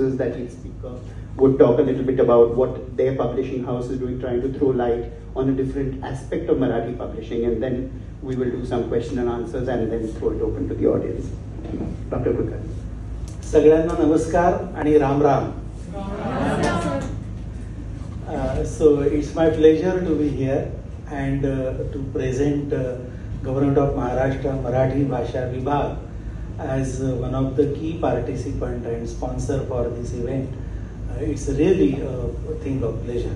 houses that each speaker would talk a little bit about what their publishing house is doing, trying to throw light on a different aspect of Marathi publishing, and then we will do some question and answers and then throw it open to the audience. Dr. Kulkarni. सगळ्यांना नमस्कार आणि Ram Ram. So it's my pleasure to be here and to present Government of Maharashtra Marathi Bhasha Vibhag as one of the key participant and sponsor for this event. It's really a thing of pleasure.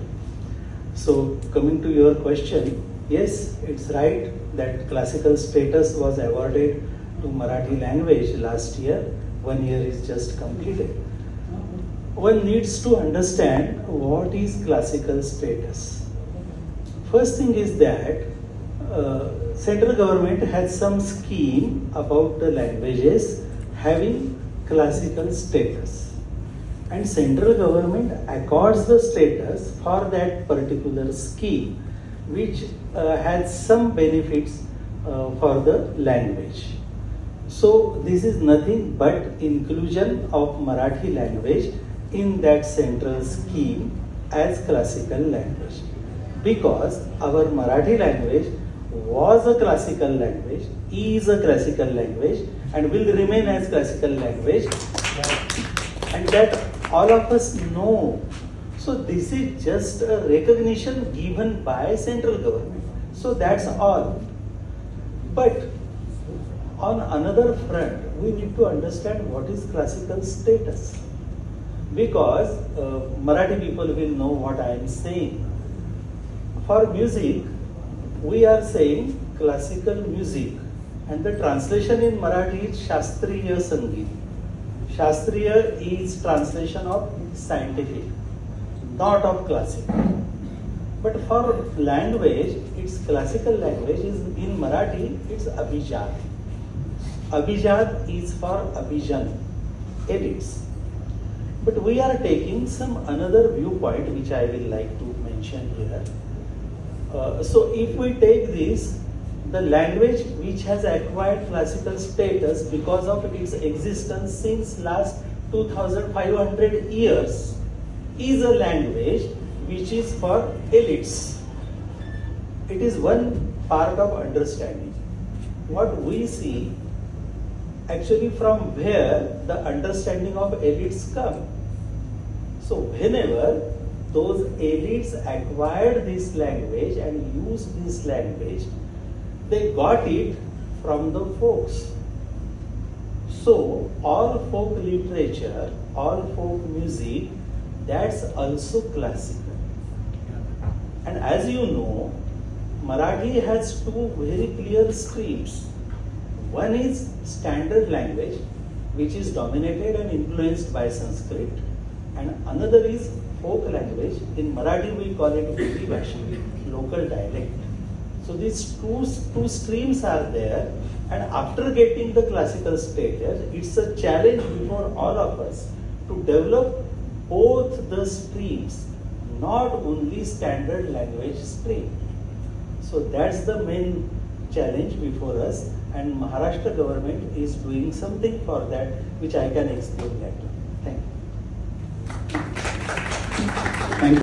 So coming to your question, yes, it's right that classical status was awarded to Marathi language last year. 1 year is just completed. One needs to understand what is classical status. First thing is that central government has some scheme about the languages having classical status, and central government accords the status for that particular scheme, which has some benefits for the language. So this is nothing but inclusion of Marathi language in that central scheme as classical language, because our Marathi language was a classical language, is a classical language, and will remain as classical language, and that all of us know. So this is just a recognition given by central government. So that's all. But on another front, we need to understand what is classical status, because Marathi people will know what I am saying. For music, we are saying classical music, and the translation in Marathi is Shastriya Sangeet. Shastriya is translation of scientific, not of classical. But for language, its classical language is in Marathi, it's Abhijat. Abhijat is for Abhijan, elites. But we are taking some another viewpoint which I will like to mention here. So if we take this, the language which has acquired classical status because of its existence since last 2500 years is a language which is for elites. It is one part of understanding. What we see actually from where the understanding of elites come. So whenever those elites acquired this language and used this language, they got it from the folks. So all folk literature, all folk music, that's also classical. And as you know, Marathi has two very clear streams. One is standard language, which is dominated and influenced by Sanskrit, and another is folk language. In Marathi we call it Boli Bhasha, local dialect. So these two streams are there, and after getting the classical status, it's a challenge before all of us to develop both the streams, not only standard language stream. So that's the main challenge before us, and Maharashtra government is doing something for that, which I can explain later.